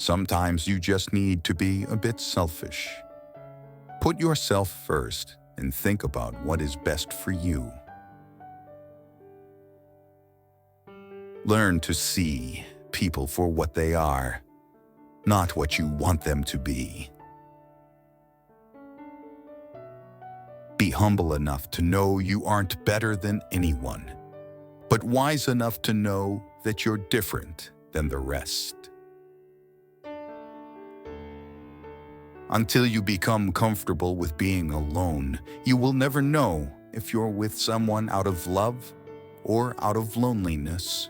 Sometimes you just need to be a bit selfish. Put yourself first and think about what is best for you. Learn to see people for what they are, not what you want them to be. Be humble enough to know you aren't better than anyone, but wise enough to know that you're different than the rest. Until you become comfortable with being alone, you will never know if you're with someone out of love or out of loneliness.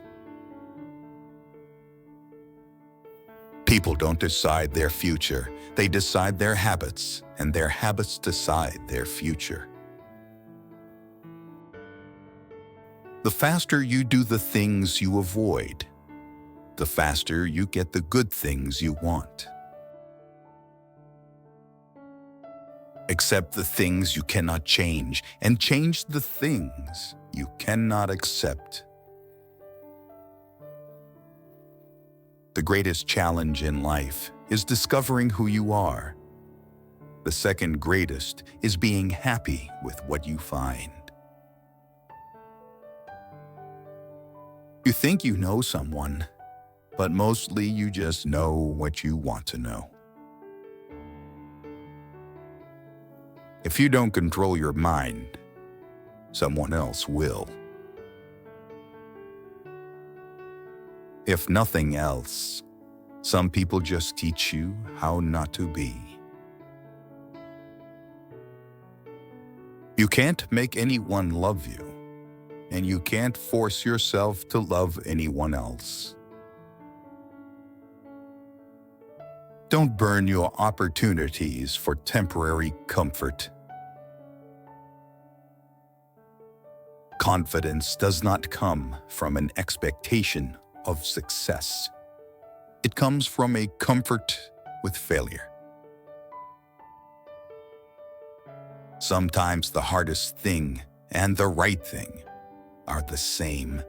People don't decide their future, they decide their habits, and their habits decide their future. The faster you do the things you avoid, the faster you get the good things you want. Accept the things you cannot change, and change the things you cannot accept. The greatest challenge in life is discovering who you are. The second greatest is being happy with what you find. You think you know someone, but mostly you just know what you want to know. If you don't control your mind, someone else will. If nothing else, some people just teach you how not to be. You can't make anyone love you, and you can't force yourself to love anyone else. Don't burn your opportunities for temporary comfort. Confidence does not come from an expectation of success. It comes from a comfort with failure. Sometimes the hardest thing and the right thing are the same.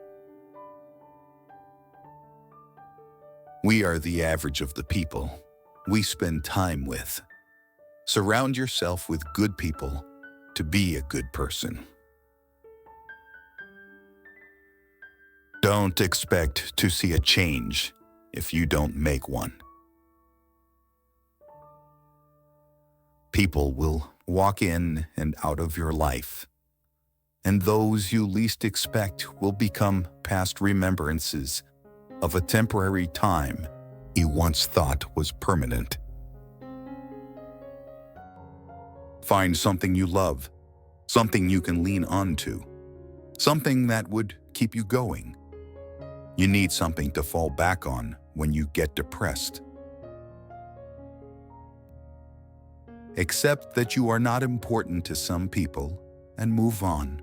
We are the average of the people we spend time with. Surround yourself with good people to be a good person. Don't expect to see a change if you don't make one. People will walk in and out of your life, and those you least expect will become past remembrances of a temporary time you once thought was permanent. Find something you love, something you can lean onto, something that would keep you going. You need something to fall back on when you get depressed. Accept that you are not important to some people and move on.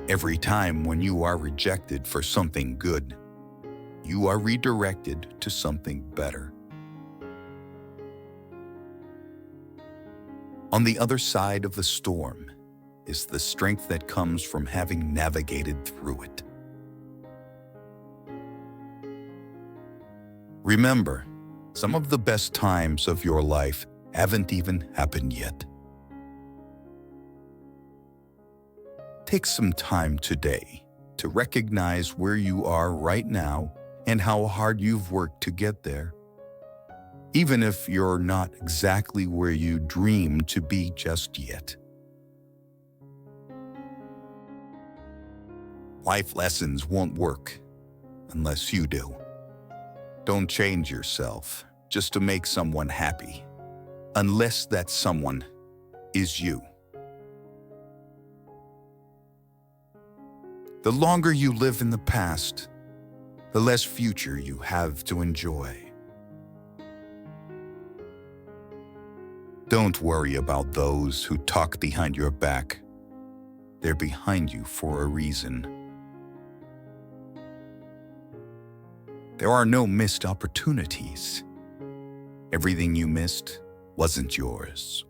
Every time when you are rejected for something good, you are redirected to something better. On the other side of the storm is the strength that comes from having navigated through it. Remember, some of the best times of your life haven't even happened yet. Take some time today to recognize where you are right now and how hard you've worked to get there. Even if you're not exactly where you dream to be just yet. Life lessons won't work unless you do. Don't change yourself just to make someone happy, unless that someone is you. The longer you live in the past, the less future you have to enjoy. Don't worry about those who talk behind your back. They're behind you for a reason. There are no missed opportunities. Everything you missed wasn't yours.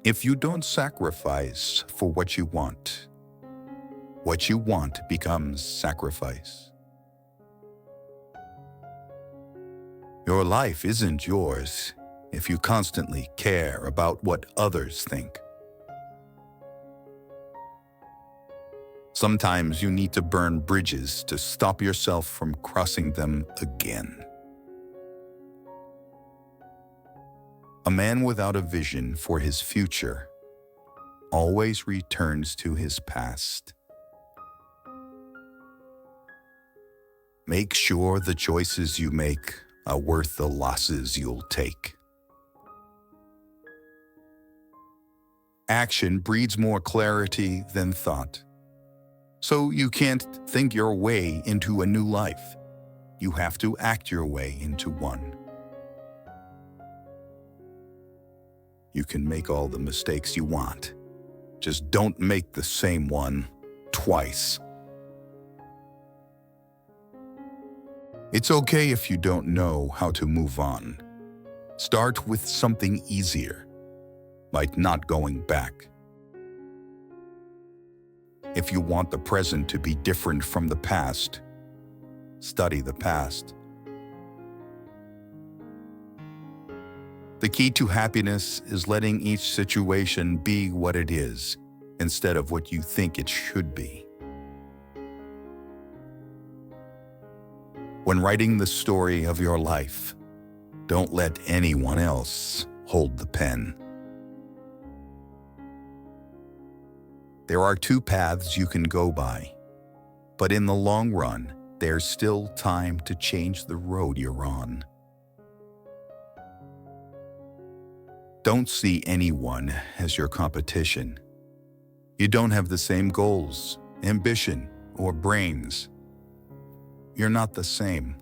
If you don't sacrifice for what you want, What you want becomes sacrifice. Your life isn't yours if you constantly care about what others think. Sometimes you need to burn bridges to stop yourself from crossing them again. A man without a vision for his future always returns to his past. Make sure the choices you make are worth the losses you'll take. Action breeds more clarity than thought. So you can't think your way into a new life. You have to act your way into one. You can make all the mistakes you want. Just don't make the same one twice. It's okay if you don't know how to move on. Start with something easier, like not going back. If you want the present to be different from the past, study the past. The key to happiness is letting each situation be what it is, instead of what you think it should be. When writing the story of your life, don't let anyone else hold the pen. There are two paths you can go by, but in the long run, there's still time to change the road you're on. Don't see anyone as your competition. You don't have the same goals, ambition, or brains. You're not the same.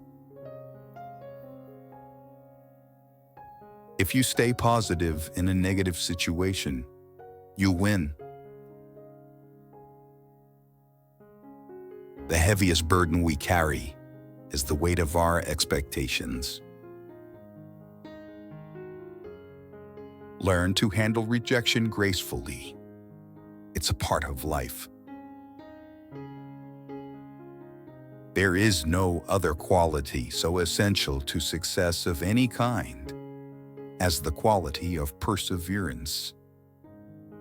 If you stay positive in a negative situation, you win. The heaviest burden we carry is the weight of our expectations. Learn to handle rejection gracefully. It's a part of life. There is no other quality so essential to success of any kind as the quality of perseverance.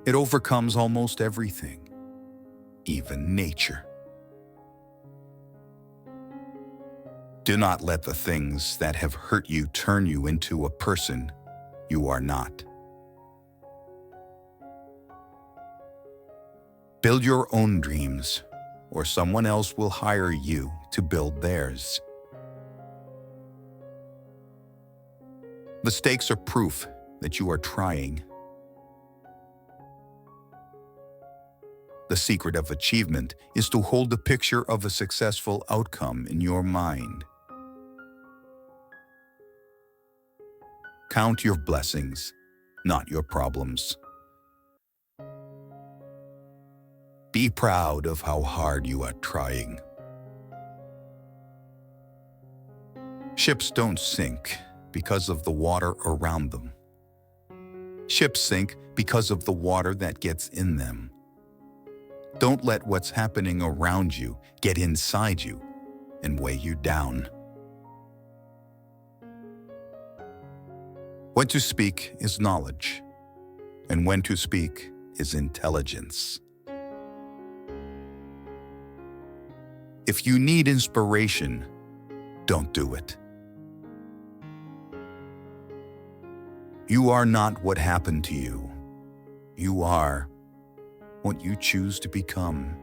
It overcomes almost everything, even nature. Do not let the things that have hurt you turn you into a person you are not. Build your own dreams, or someone else will hire you to build theirs. Mistakes are proof that you are trying. The secret of achievement is to hold the picture of a successful outcome in your mind. Count your blessings, not your problems. Be proud of how hard you are trying. Ships don't sink because of the water around them. Ships sink because of the water that gets in them. Don't let what's happening around you get inside you and weigh you down. When to speak is knowledge, and when to speak is intelligence. If you need inspiration, don't do it. You are not what happened to you. You are what you choose to become.